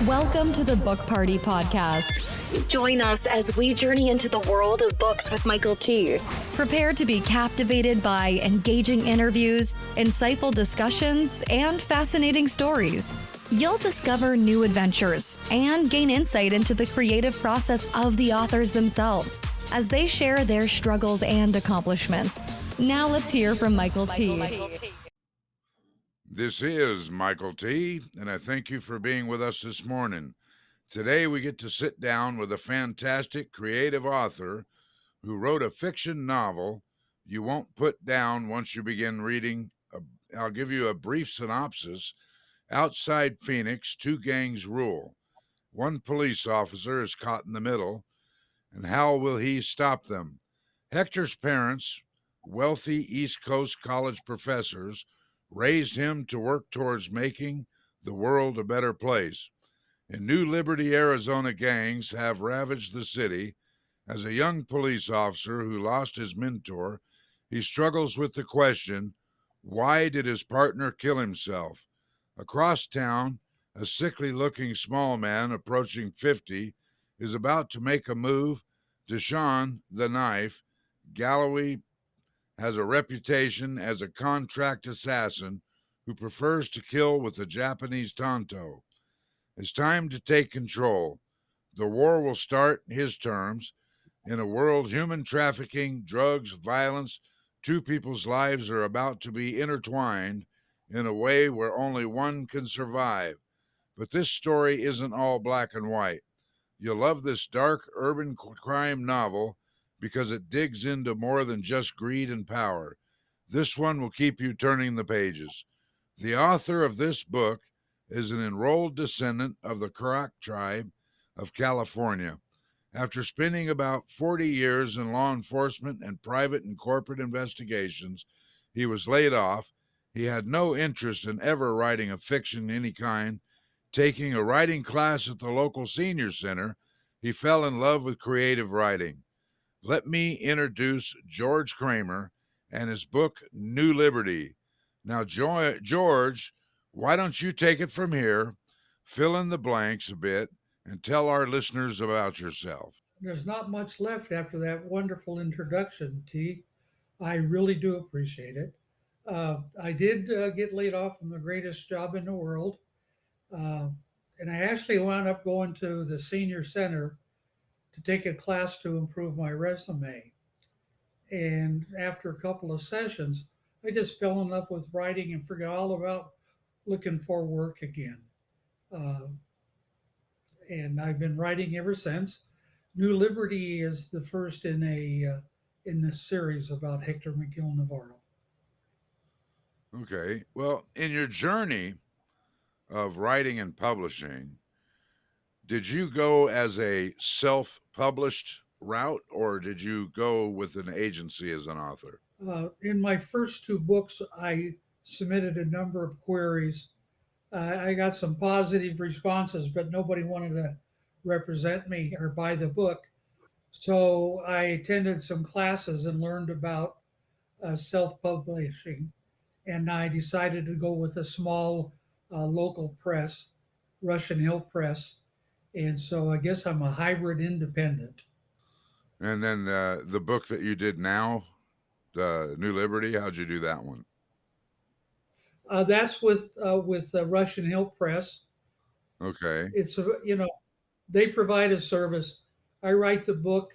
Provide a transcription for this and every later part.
Welcome to the Book Party Podcast. Join us as we journey into the world of books with Michael T. Prepare to be captivated by engaging interviews, insightful discussions, and fascinating stories. You'll discover new adventures and gain insight into the creative process of the authors themselves as they share their struggles and accomplishments. Now let's hear from Michael T. This is Michael T., and I thank you for being with us this morning. Today we get to sit down with a fantastic creative author who wrote a fiction novel you won't put down once you begin reading. I'll give you a brief synopsis. Outside Phoenix, two gangs rule. One police officer is caught in the middle, and how will he stop them? Hector's parents, wealthy East Coast college professors, raised him to work towards making the world a better place. In New Liberty, Arizona, gangs have ravaged the city. As a young police officer who lost his mentor, he struggles with the question, why did his partner kill himself? Across town, a sickly-looking small man approaching 50 is about to make a move. Deshaun, the knife, Galloway, has a reputation as a contract assassin who prefers to kill with a Japanese tanto. It's time to take control. The war will start his terms. In a world human trafficking, drugs, violence, two people's lives are about to be intertwined in a way where only one can survive. But this story isn't all black and white. You'll love this dark urban crime novel because it digs into more than just greed and power. This one will keep you turning the pages. The author of this book is an enrolled descendant of the Karuk Tribe of California. After spending about 40 years in law enforcement and private and corporate investigations, he was laid off. He had no interest in ever writing a fiction of any kind. Taking a writing class at the local senior center, he fell in love with creative writing. Let me introduce George Cramer and his book, New Liberty. Now, George, why don't you take it from here, fill in the blanks a bit, and tell our listeners about yourself. There's not much left after that wonderful introduction, T. I really do appreciate it. I did get laid off from the greatest job in the world, and I actually wound up going to the senior center to take a class to improve my resume. And after a couple of sessions, I just fell in love with writing and forgot all about looking for work again. And I've been writing ever since. New Liberty is the first in this series about Hector McGill Navarro. Okay. Well, in your journey of writing and publishing, did you go as a self-published route, or did you go with an agency as an author? In my first two books, I submitted a number of queries. I got some positive responses, but nobody wanted to represent me or buy the book. So I attended some classes and learned about self-publishing. And I decided to go with a small local press, Russian Hill Press. And so I guess I'm a hybrid independent. And then the book that you did now, New Liberty, how'd you do that one? That's with Russian Hill Press. Okay. It's they provide a service. I write the book.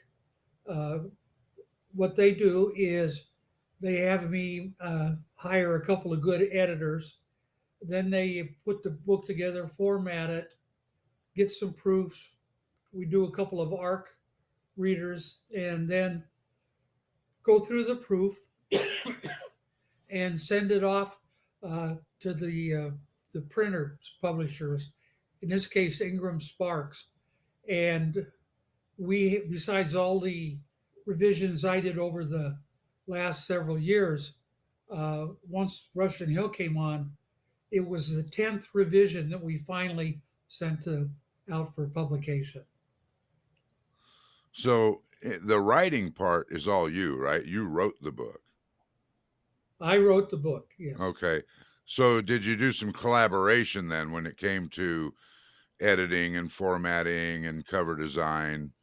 What they do is they have me hire a couple of good editors. Then they put the book together, format it, get some proofs. We do a couple of ARC readers, and then go through the proof and send it off to the printer publishers. In this case, Ingram Sparks. And we, besides all the revisions I did over the last several years, once Russian Hill came on, it was the 10th revision that we finally sent out for publication. So the writing part is all you, right? You wrote the book. I wrote the book, yes. Okay. So did you do some collaboration then when it came to editing and formatting and cover design?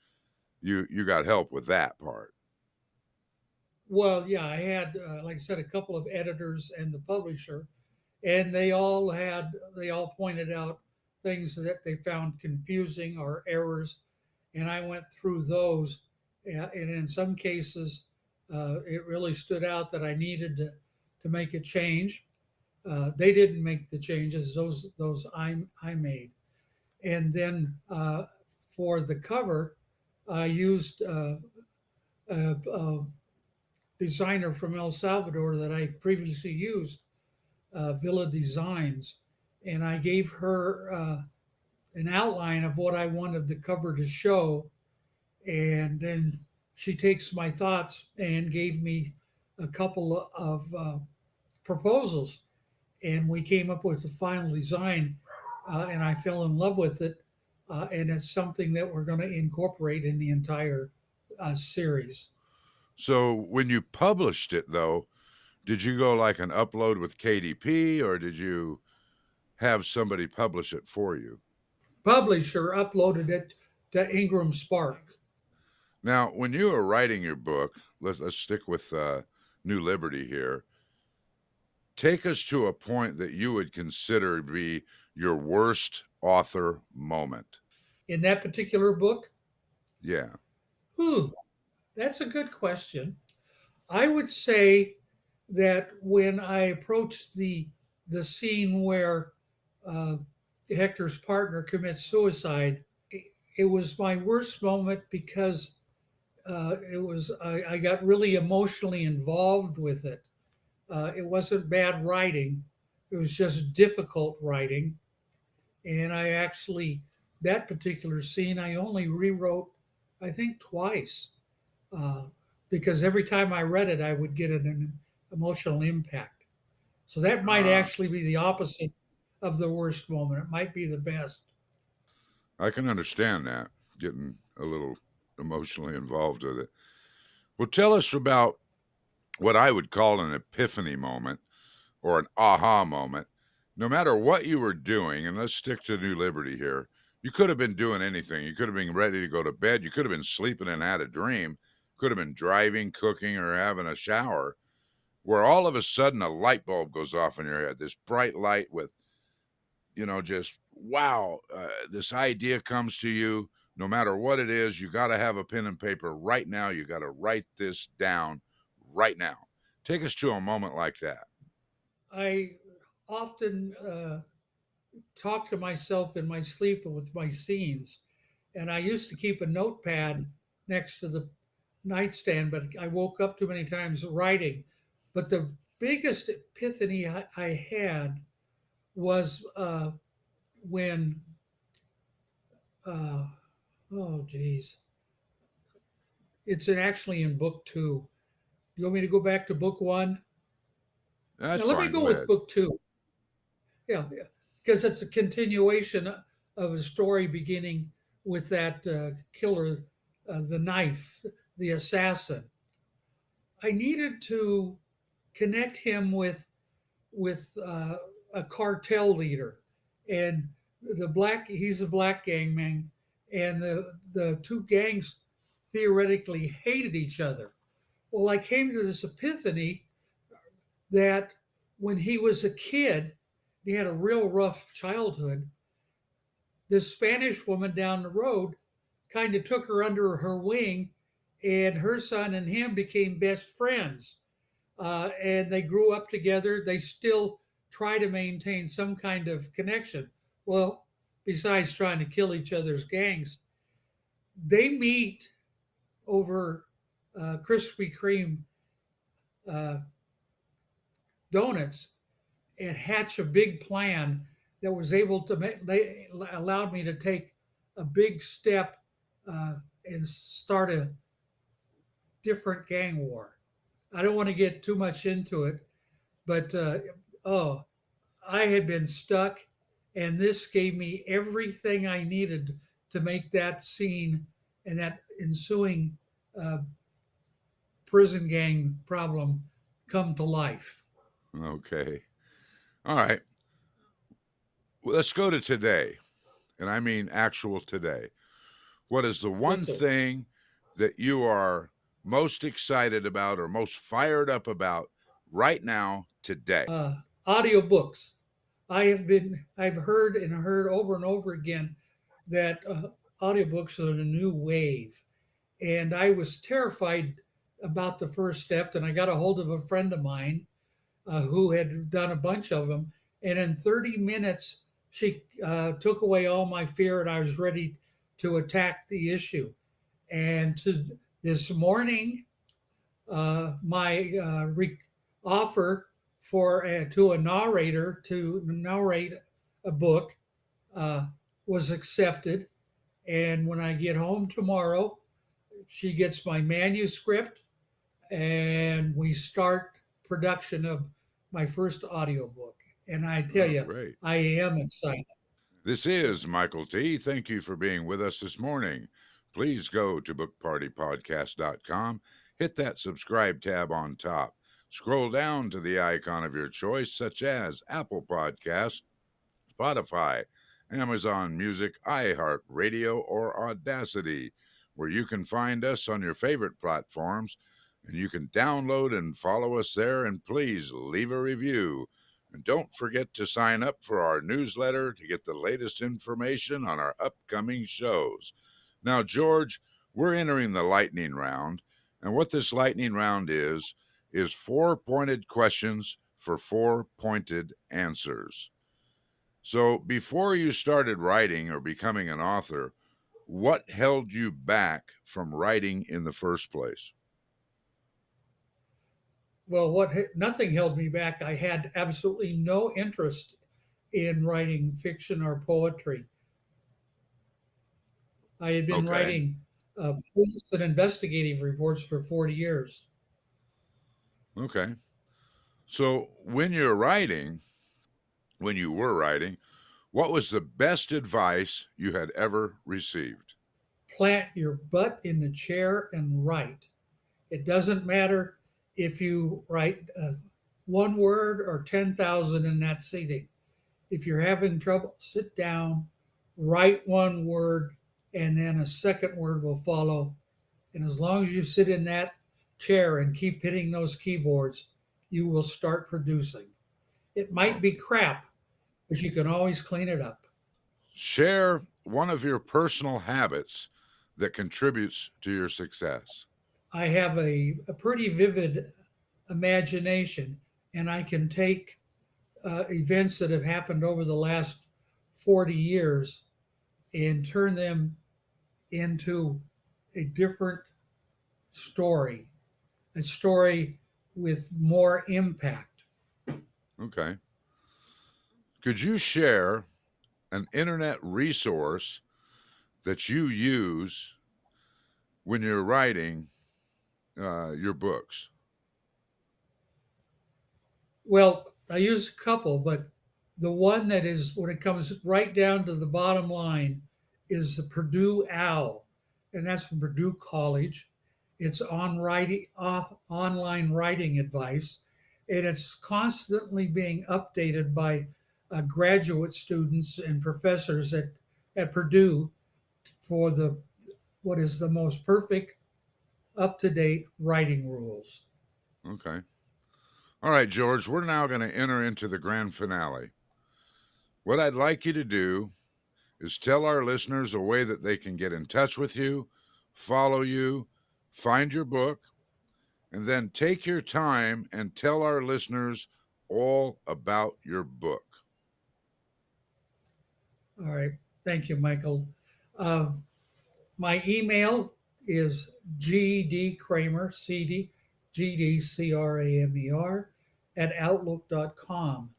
You got help with that part. Well, yeah, I had, like I said, a couple of editors and the publisher, and they all pointed out things that they found confusing or errors, and I went through those, and in some cases, it really stood out that I needed to make a change. They didn't make the changes; those I made, and then for the cover, I used a designer from El Salvador that I previously used, Villa Designs, and I gave her an outline of what I wanted the cover to show, and then she takes my thoughts and gave me a couple of proposals, and we came up with the final design, and I fell in love with it, and it's something that we're going to incorporate in the entire series. So when you published it though, did you go like an upload with KDP or did you have somebody publish it for you? Publisher uploaded it to Ingram Spark. Now, when you were writing your book, let's stick with New Liberty here. Take us to a point that you would consider to be your worst author moment. In that particular book, Yeah. whew, that's a good question. I would say that when I approached the scene where uh, Hector's partner commits suicide, it was my worst moment because I got really emotionally involved with it. It wasn't bad writing; it was just difficult writing, and I actually that particular scene I only rewrote, I think twice, uh, because every time I read it, I would get an emotional impact. So that might Ah, actually be the opposite of the worst moment. It might be the best. I can understand that, getting a little emotionally involved with it. Well, tell us about what I would call an epiphany moment or an aha moment. No matter what you were doing, and let's stick to New Liberty here, you could have been doing anything. You could have been ready to go to bed. You could have been sleeping and had a dream. Could have been driving, cooking, or having a shower, where all of a sudden a light bulb goes off in your head. This bright light with, just wow, this idea comes to you. No matter what it is, you got to have a pen and paper right now. You got to write this down right now. Take us to a moment like that. I often talk to myself in my sleep with my scenes, and I used to keep a notepad next to the nightstand, but I woke up too many times writing. But the biggest epiphany I had was when, uh, oh geez, it's actually in book two. You want me to go back to book one? That's Now let me fine. go Go with ahead. book two. Yeah, yeah, because it's a continuation of a story beginning with that killer, the knife, the assassin. I needed to connect him with a cartel leader, and he's a black gang man, and the two gangs theoretically hated each other. Well, I came to this epiphany that when he was a kid, he had a real rough childhood. This Spanish woman down the road kind of took her under her wing, and her son and him became best friends. And they grew up together. They still try to maintain some kind of connection. Well, besides trying to kill each other's gangs, they meet over Krispy Kreme uh, donuts and hatch a big plan that was able to make, they allowed me to take a big step uh, and start a different gang war. I don't want to get too much into it, but oh, I had been stuck, and this gave me everything I needed to make that scene and that ensuing uh, prison gang problem come to life. Okay. All right. Well, let's go to today. And I mean actual today. What is the Yes, one sir. thing that you are most excited about or most fired up about right now today? Uh, Audiobooks. I've heard and heard over and over again that audiobooks are the new wave. And I was terrified about the first step. And I got a hold of a friend of mine who had done a bunch of them. And in 30 minutes, she took away all my fear, and I was ready to attack the issue. And this morning, my offer for to a narrator to narrate a book uh, was accepted. And when I get home tomorrow, she gets my manuscript, and we start production of my first audiobook. And I tell Oh, you, great. I am excited. This is Michael T. Thank you for being with us this morning. Please go to bookpartypodcast.com, hit that subscribe tab on top, scroll down to the icon of your choice, such as Apple Podcasts, Spotify, Amazon Music, iHeartRadio, or Audacity, where you can find us on your favorite platforms. And you can download and follow us there, and please leave a review. And don't forget to sign up for our newsletter to get the latest information on our upcoming shows. Now, George, we're entering the lightning round. And what this lightning round is 4 pointed questions for 4 pointed answers. So, before you started writing or becoming an author, what held you back from writing in the first place? Well, nothing held me back. I had absolutely no interest in writing fiction or poetry. I had been Okay. writing police and investigative reports for 40 years. Okay. So, when you were writing, what was the best advice you had ever received? Plant your butt in the chair and write. It doesn't matter if you write one word or 10,000 in that seating. If you're having trouble, sit down, write one word, and then a second word will follow. And as long as you sit in that chair and keep hitting those keyboards, you will start producing. It might Oh, be crap, but you can always clean it up. share one of your personal habits that contributes to your success. I have a pretty vivid imagination, and I can take events that have happened over the last 40 years and turn them into a different story, a story with more impact. Okay. Could you share an internet resource that you use when you're writing your books? Well, I use a couple, but the one that is, when it comes right down to the bottom line, is the Purdue Owl, and that's from Purdue College. It's online writing advice, and it's constantly being updated by graduate students and professors at Purdue for the what is the most perfect, up to date writing rules. Okay. All right, George, we're now going to enter into the grand finale. What I'd like you to do is tell our listeners a way that they can get in touch with you, follow you, find your book, and then take your time and tell our listeners all about your book. All right, thank you, Michael. Uh, My email is gdkramer, gdcramer, at outlook.com.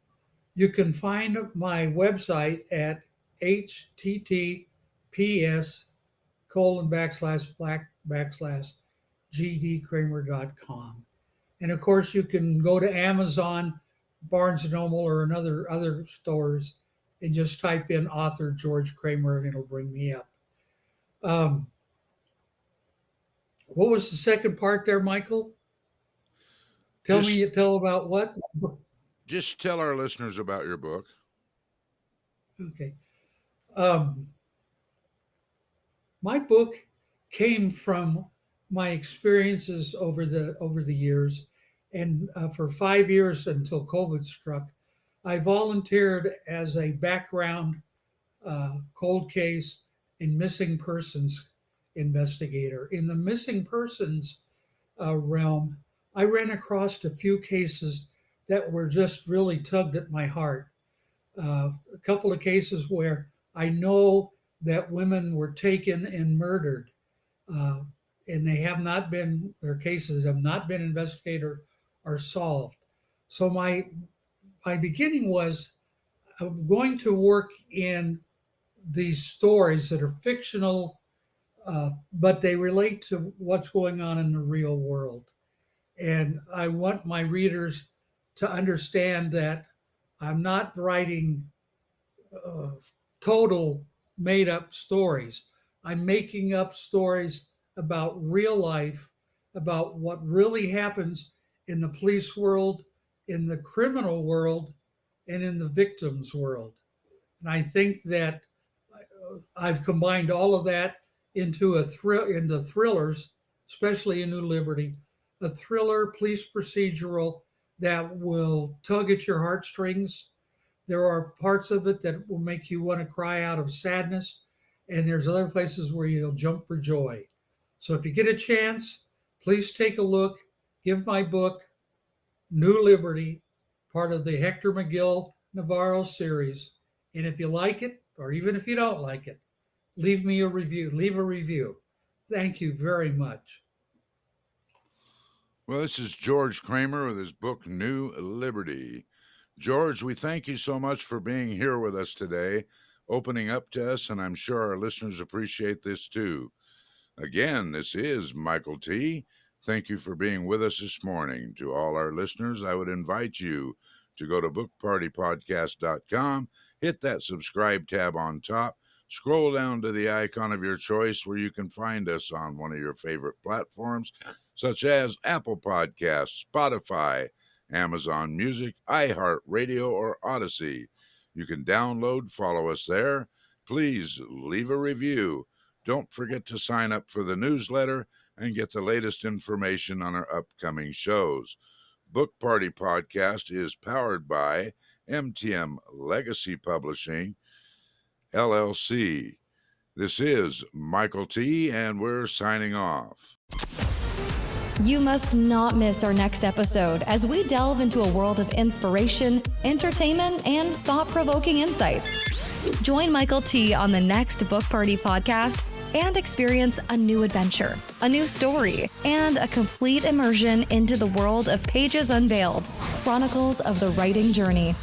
You can find my website at https colon backslash black backslash gdkramer.com. And of course, you can go to Amazon, Barnes and Noble, or another other stores, and just type in author George Cramer, and it'll bring me up. Um, What was the second part there, Michael? Just Tell about what? Just tell our listeners about your book. Okay. Um, my book came from my experiences over the years, and for 5 years until COVID struck, I volunteered as a background cold case and missing persons investigator. In the missing persons realm, I ran across a few cases that were just really tugged at my heart. A couple of cases where I know that women were taken and murdered, uh, and their cases have not been investigated or solved. So my beginning was I'm going to work in these stories that are fictional, but they relate to what's going on in the real world. And I want my readers to understand that I'm not writing uh, total made up stories. I'm making up stories about real life, about what really happens in the police world, in the criminal world, and in the victims world. And I think that I've combined all of that into thrillers, especially in New Liberty, a thriller police procedural that will tug at your heartstrings. There are parts of it that will make you want to cry out of sadness, and there's other places where you'll jump for joy. So if you get a chance, please take a look. Give my book, New Liberty, part of the Hector McGill Navarro series. And if you like it, or even if you don't like it, leave me a review. Leave a review. Thank you very much. Well, this is George Cramer with his book, New Liberty. George, we thank you so much for being here with us today, opening up to us, and I'm sure our listeners appreciate this too. Again, this is Michael T. Thank you for being with us this morning. To all our listeners, I would invite you to go to bookpartypodcast.com, hit that subscribe tab on top, scroll down to the icon of your choice where you can find us on one of your favorite platforms, such as Apple Podcasts, Spotify, Amazon Music, iHeartRadio, or Odyssey. You can download, follow us there. Please leave a review. Don't forget to sign up for the newsletter and get the latest information on our upcoming shows. Book Party Podcast is powered by MTM Legacy Publishing, LLC. This is Michael T., and we're signing off. You must not miss our next episode as we delve into a world of inspiration, entertainment, and thought-provoking insights. Join Michael T. on the next Book Party Podcast and experience a new adventure, a new story, and a complete immersion into the world of Pages Unveiled, Chronicles of the Writing Journey.